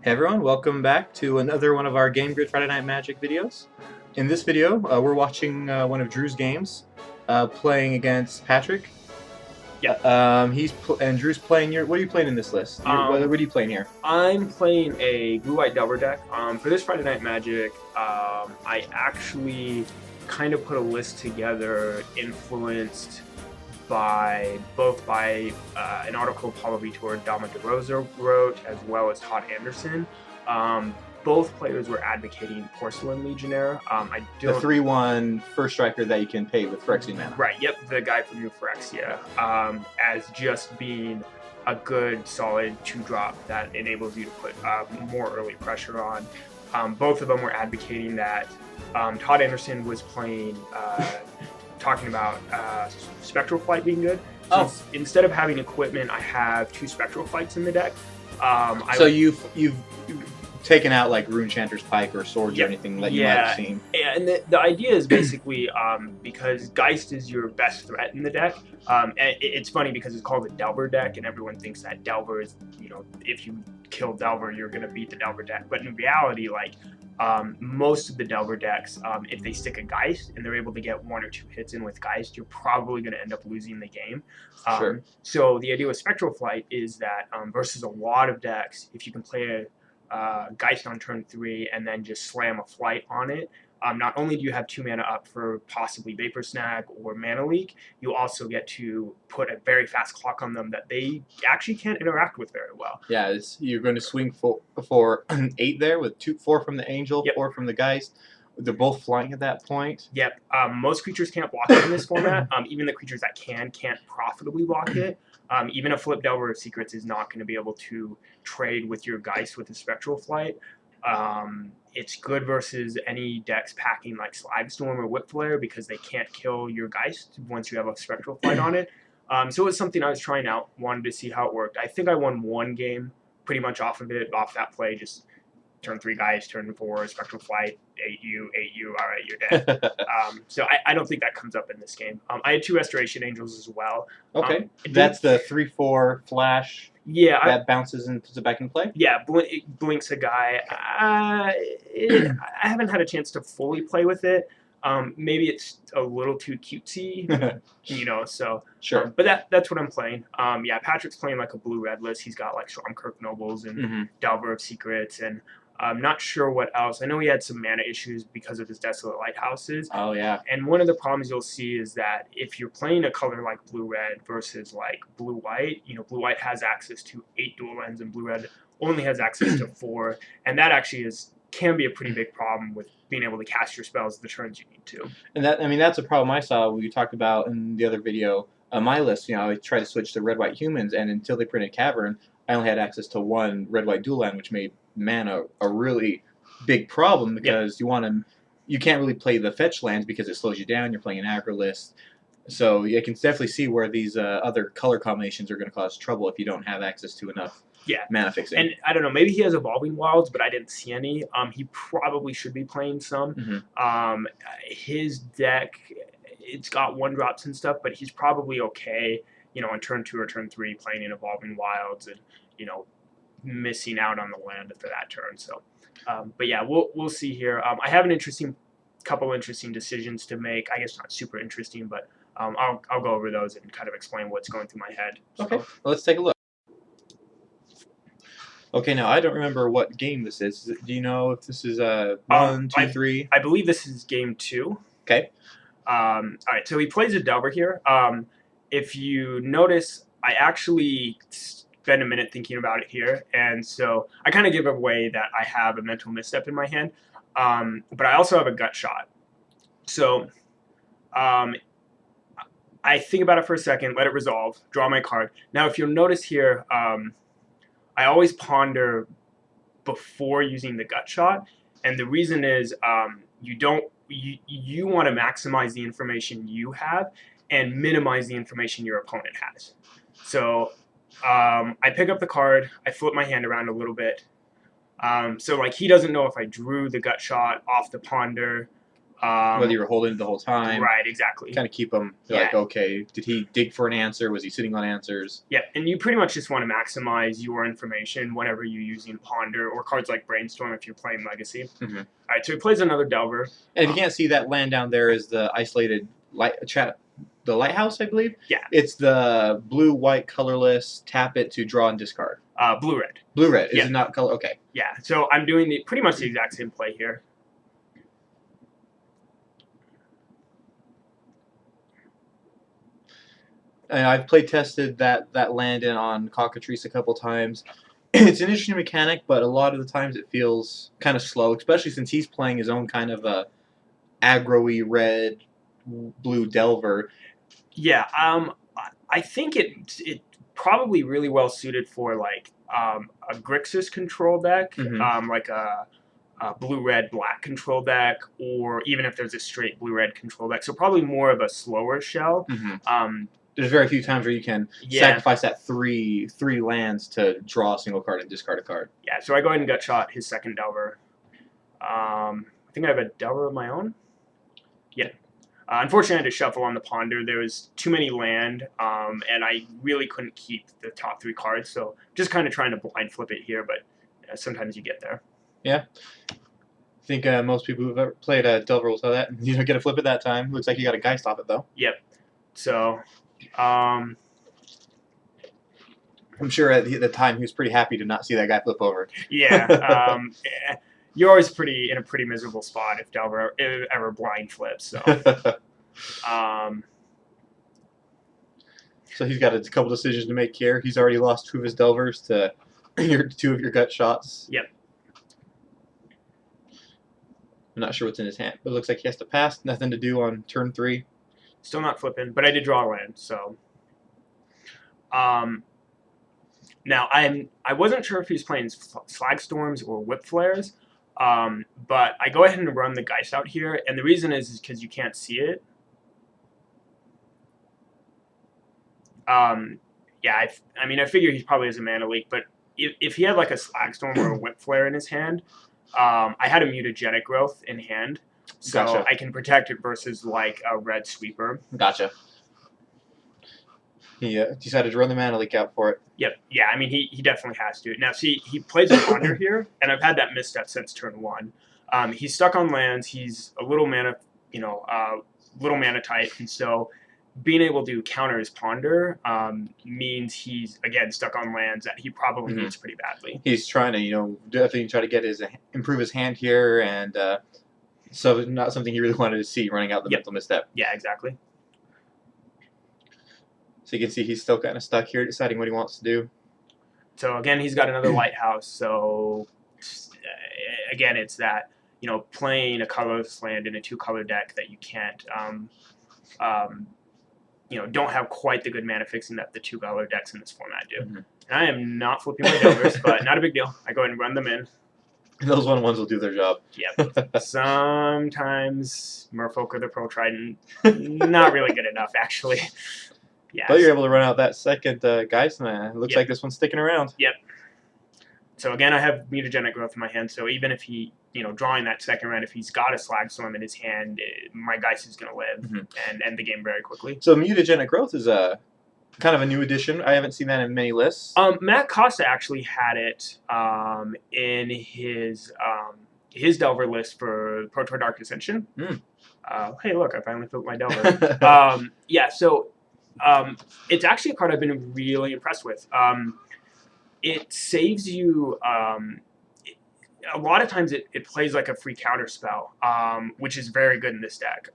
Hey everyone, welcome back to another one of our Game Grid Friday Night Magic videos. In this video, we're watching one of Drew's games, playing against Patrick. Yeah. And Drew's playing your. What are you playing in this list? What are you playing here? I'm playing a blue-white Delver deck. For this Friday Night Magic, I actually kind of put a list together influenced by an article Paulo Vitor and Dama DeRosa wrote, as well as Todd Anderson. Both players were advocating Porcelain Legionnaire. The 3/1 first striker that you can pay with Phyrexian mana. Right, yep, the guy from New Phyrexia, as just being a good, solid 2-drop that enables you to put more early pressure on. Both of them were advocating that. Todd Anderson was talking about Spectral Flight being good. So instead of having equipment, I have 2 Spectral Flights in the deck. So you've taken out like Runechanter's Pike or Swords or anything that you might have seen. Yeah, and the idea is basically because Geist is your best threat in the deck. And it's funny because it's called a Delver deck, and everyone thinks that Delver is, if you kill Delver, you're going to beat the Delver deck. But in reality, most of the Delver decks, if they stick a Geist and they're able to get 1 or 2 hits in with Geist, you're probably going to end up losing the game. Sure. So the idea with Spectral Flight is that versus a lot of decks, if you can play a Geist on turn 3 and then just slam a Flight on it, not only do you have 2 mana up for possibly Vapor Snag or Mana Leak, you also get to put a very fast clock on them that they actually can't interact with very well. Yeah, you're going to swing for 8 there with 4 from the Angel, 4 from the Geist. They're both flying at that point. Yep. Most creatures can't block it in this format. Even the creatures that can't profitably block it. Even a Flip Delver of Secrets is not going to be able to trade with your Geist with a Spectral Flight. It's good versus any decks packing like Slagstorm or Whip Flare because they can't kill your Geist once you have a Spectral Flight on it. So it was something I was trying out, wanted to see how it worked. I think I won 1 game pretty much off that play, just turn 3 Geist, turn 4 Spectral Flight, 8U, all right, you're dead. So I don't think that comes up in this game. I had 2 Restoration Angels as well. Okay, that's the 3/4 flash. Yeah, that bounces and puts it back in play. Yeah, it blinks a guy. I haven't had a chance to fully play with it. Maybe it's a little too cutesy, So sure. But that's what I'm playing. Yeah, Patrick's playing like a blue-red list. He's got like Stormkirk Nobles and Delver of Secrets, and I'm not sure what else. I know he had some mana issues because of his Desolate Lighthouses. Oh, yeah. And one of the problems you'll see is that if you're playing a color like blue-red versus like blue-white, blue-white has access to 8 dual lands and blue-red only has access to 4. And that actually can be a pretty big problem with being able to cast your spells the turns you need to. And that's a problem I saw we talked about in the other video. On my list, I tried to switch to red-white humans, and until they printed Cavern, I only had access to 1 red-white dual land, which made mana a really big problem because you can't really play the fetch lands because it slows you down. You're playing an aggro list. So you can definitely see where these other color combinations are going to cause trouble if you don't have access to enough mana fixing. And I don't know, maybe he has Evolving Wilds, but I didn't see any. He probably should be playing some. His deck, it's got 1-drops and stuff, but he's probably okay, on turn 2 or turn 3 playing in Evolving Wilds and, missing out on the land for that turn. So, but yeah, we'll see here. I have couple interesting decisions to make. I guess not super interesting, but I'll go over those and kind of explain what's going through my head. Okay, well, let's take a look. Okay, now I don't remember what game this is. Do you know if this is 1, 2, 3? I believe this is game 2. Okay. All right, so he plays a Delver here. If you notice, I actually spend a minute thinking about it here, and so I kind of give away that I have a mental misstep in my hand, but I also have a gut shot. So I think about it for a second, let it resolve, draw my card. Now, if you'll notice here, I always ponder before using the gut shot, and the reason is you want to maximize the information you have and minimize the information your opponent has. So I pick up the card, I flip my hand around a little bit. So he doesn't know if I drew the gut shot off the ponder. Whether you were holding it the whole time. Right, exactly. Kind of keep them Yeah. like, okay, did he dig for an answer? Was he sitting on answers? Yeah, and you pretty much just want to maximize your information whenever you're using Ponder or cards like Brainstorm if you're playing Legacy. Mm-hmm. All right, so he plays another Delver. And if you can't see, that land down there is the isolated the lighthouse, I believe. Yeah. It's the blue, white, colorless. Tap it to draw and discard. Blue-red. Blue-red. Is it not color? Okay. Yeah, so I'm doing pretty much the exact same play here. And I've play tested that land in on Cockatrice a couple times. It's an interesting mechanic, but a lot of the times it feels kind of slow, especially since he's playing his own kind of a aggro-y red blue Delver. Yeah, I think it probably really well suited for like a Grixis control deck, like a blue-red black control deck, or even if there's a straight blue-red control deck. So probably more of a slower shell. There's very few times where you can sacrifice that three lands to draw a single card and discard a card. Yeah, so I go ahead and gut shot his second Delver. I think I have a Delver of my own. Yeah. Unfortunately, I had to shuffle on the Ponder. There was too many land, and I really couldn't keep the top 3 cards. So just kind of trying to blind flip it here, but sometimes you get there. Yeah. I think most people who've ever played a Delver will tell that. You don't get a flip it that time. Looks like you got a Geist off it, though. Yep. So, I'm sure at the time he was pretty happy to not see that guy flip over. Yeah. You're always in a pretty miserable spot if Delver ever blind flips. So, so he's got a couple decisions to make here. He's already lost 2 of his Delvers to 2 of your gut shots. Yep. I'm not sure what's in his hand, but it looks like he has to pass. Nothing to do on turn 3. Still not flipping, but I did draw a land. So, now I wasn't sure if he was playing Slag Storms or Whip Flares, but I go ahead and run the Geist out here, and the reason is because you can't see it. Yeah, I mean, I figure he probably has a mana leak, but if he had like a Slag Storm or a Whip Flare in his hand, I had a Mutagenic Growth in hand, so Gotcha. I can protect it versus like a red Sweeper. Gotcha. He decided to run the mana leak out for it. Yep. Yeah, I mean, he definitely has to. Now, see, he plays a Ponder here, and I've had that misstep since turn 1. He's stuck on lands. He's a little mana, little mana tight, and so being able to counter his Ponder means he's, again, stuck on lands that he probably needs pretty badly. He's trying to, definitely try to get improve his hand here, and so not something he really wanted to see running out the mental misstep. Yeah, exactly. So you can see he's still kind of stuck here, deciding what he wants to do. So again, he's got another Lighthouse. So again, it's that playing a colorless land in a 2-color deck that you can't, don't have quite the good mana fixing that the 2-color decks in this format do. And I am not flipping my Delvers, but not a big deal. I go ahead and run them in. Those 1/1s will do their job. Yep. Sometimes Merfolk or the Pro Trident, not really good enough, actually. Yeah. But you're able to run out that second Geist, and it looks like this one's sticking around. Yep. So again, I have Mutagenic Growth in my hand, so even if he, drawing that second round, if he's got a Slag Storm in his hand, my Geist is going to live and end the game very quickly. So Mutagenic Growth is kind of a new addition. I haven't seen that in many lists. Matt Costa actually had it in his Delver list for Pro Tour Dark Ascension. Hey, look, I finally flipped my Delver. Yeah, so it's actually a card I've been really impressed with. It saves you. A lot of times it plays like a free counter spell, which is very good in this deck.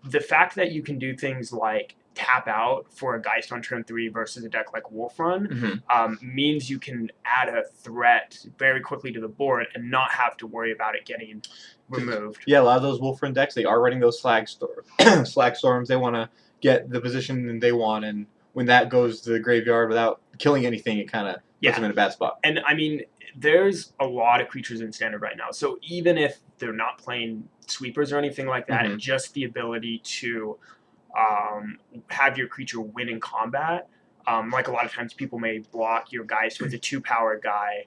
The fact that you can do things like tap out for a Geist on turn 3 versus a deck like Wolf Run means you can add a threat very quickly to the board and not have to worry about it getting removed. Yeah, a lot of those Wolf Run decks, they are running those Slag Storms. They want to get the position they want, and when that goes to the graveyard without killing anything, it kind of puts them in a bad spot. And I mean, there's a lot of creatures in Standard right now, so even if they're not playing sweepers or anything like that, and just the ability to have your creature win in combat, like a lot of times people may block your Geist with a 2-power guy,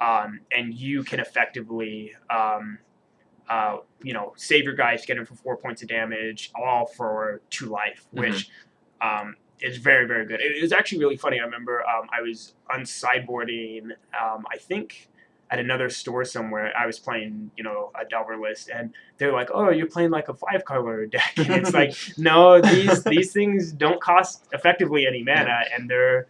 and you can effectively you know, save your guys, get him for 4 points of damage, all for 2 life, which is very, very good. It was actually really funny. I remember I was on sideboarding, I think at another store somewhere. I was playing, you know, a Delver list, and they're like, "Oh, you're playing like a 5-color deck," and it's like, no, these things don't cost effectively any mana, and they're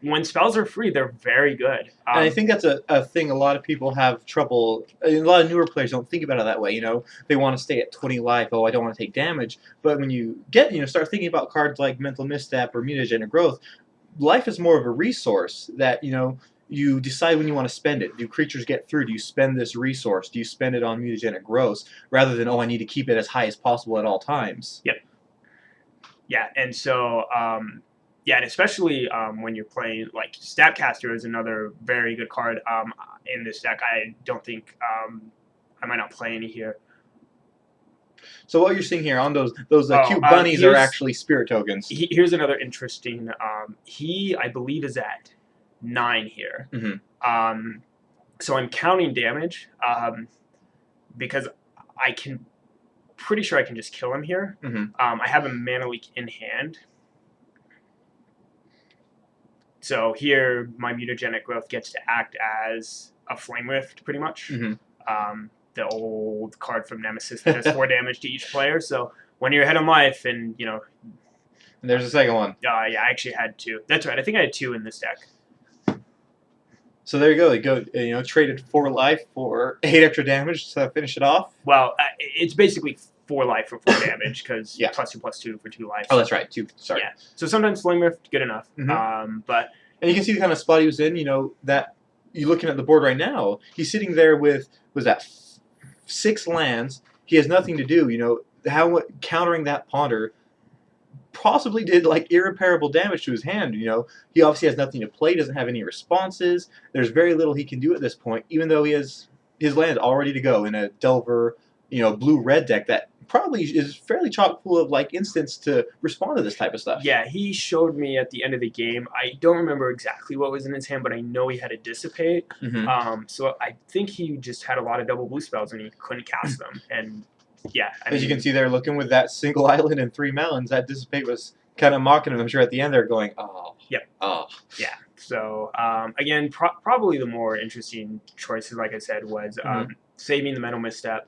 when spells are free, they're very good. And I think that's a thing a lot of people have trouble. A lot of newer players don't think about it that way. You know, they want to stay at 20 life. Oh, I don't want to take damage. But when you get, you know, start thinking about cards like Mental Misstep or Mutagenic Growth, life is more of a resource that, you know, you decide when you want to spend it. Do creatures get through? Do you spend this resource? Do you spend it on Mutagenic Growth rather than, oh, I need to keep it as high as possible at all times? Yep. Yeah, and so yeah, and especially when you're playing, like, Statcaster is another very good card in this deck. I don't think I might not play any here. So what you're seeing here on those cute bunnies are actually spirit tokens. Here's another interesting. He, I believe, is at 9 here. So I'm counting damage because I can, pretty sure I can just kill him here. I have a Mana Leak in hand. So here, my Mutagenic Growth gets to act as a Flame Rift, pretty much. The old card from Nemesis that does 4 damage to each player. So when you're ahead on life, and, you know... And there's a second one. Yeah, I actually had 2. That's right, I think I had 2 in this deck. So there you go. You know, traded 4 life for 8 extra damage to finish it off. Well, it's basically 4 life for 4 damage, because +2/+2 for 2 life. Oh, that's right. 2. Sorry. Yeah. So sometimes Flame Rift, good enough. But and you can see the kind of spot he was in. You know, that you're looking at the board right now. He's sitting there with, was that 6 lands? He has nothing to do. You know, how countering that Ponder possibly did like irreparable damage to his hand. You know, he obviously has nothing to play. Doesn't have any responses. There's very little he can do at this point, even though he has his land all ready to go in a Delver, you know, blue-red deck that probably is fairly chock full of like instants to respond to this type of stuff. Yeah, he showed me at the end of the game. I don't remember exactly what was in his hand, but I know he had a Dissipate. So I think he just had a lot of double blue spells and he couldn't cast them. And yeah, as you can see there, looking with that single island and 3 melons, that Dissipate was kind of mocking him. I'm sure at the end they're going, oh. Yep. Oh. Yeah. So again, probably the more interesting choices, like I said, was saving the Mental Misstep.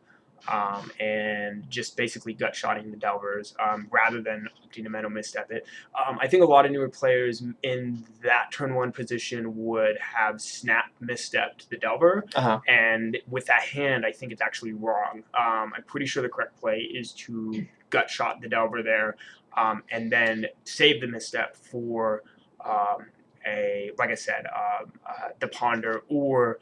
And just basically gut-shotting the Delvers rather than opting to Mental Misstep it. I think a lot of newer players in that turn 1 position would have snap misstepped the Delver, and with that hand, I think it's actually wrong. I'm pretty sure the correct play is to gut-shot the Delver there, and then save the misstep for like I said, the Ponder, or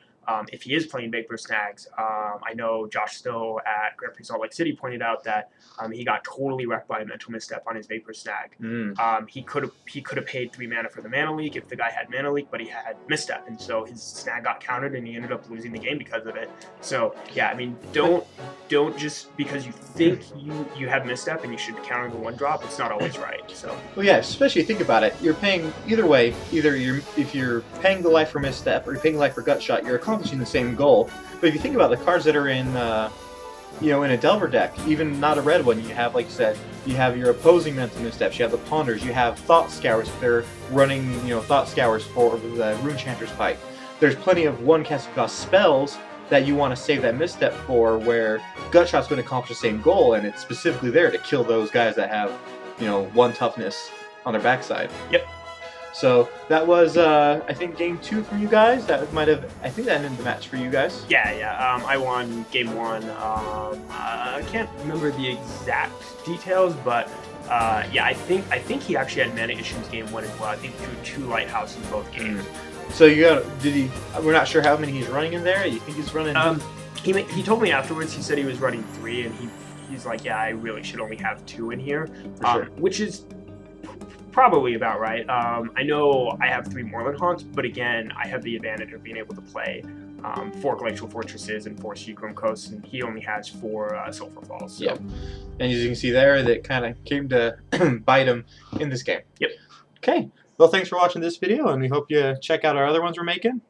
if he is playing Vapor Snags. I know Josh Still at Grand Prix Salt Lake City pointed out that he got totally wrecked by a Mental Misstep on his Vapor Snag. He could have paid 3 mana for the Mana Leak if the guy had Mana Leak, but he had Misstep, and so his snag got countered, and he ended up losing the game because of it. So yeah, I mean, don't just because you think you have Misstep and you should counter the 1-drop, it's not always right. So well, yeah, especially think about it. You're paying either way. Either if you're paying the life for Misstep or you're paying the life for Gut Shot, you're accomplishing the same goal. But if you think about the cards that are in, you know, in a Delver deck, even not a red one, you have, like you said, you have your opposing Mental Missteps, you have the Ponders, you have Thought Scours. They're running, you know, Thought Scours for the Rune Chanter's Pipe. There's plenty of 1 cast cost spells that you want to save that misstep for, where Gut Shot's going to accomplish the same goal, and it's specifically there to kill those guys that have, you know, 1 toughness on their backside. Yep. So that was, I think, game 2 from you guys. That might have, I think that ended the match for you guys. Yeah. I won game 1. I can't remember the exact details, but yeah, I think he actually had mana issues game 1 as well. I think he drew 2 Lighthouse in both games. So you got? Did he? We're not sure how many he's running in there. You think he's running? He told me afterwards. He said he was running 3, and he's like, yeah, I really should only have 2 in here, which is probably about right. I know I have 3 Moorland Haunts, but again, I have the advantage of being able to play 4 Glacial Fortresses and 4 Seagram Coasts, and he only has 4 Sulphur Falls. So. Yep. And as you can see there, that kind of came to bite him in this game. Yep. Okay. Well, thanks for watching this video, and we hope you check out our other ones we're making.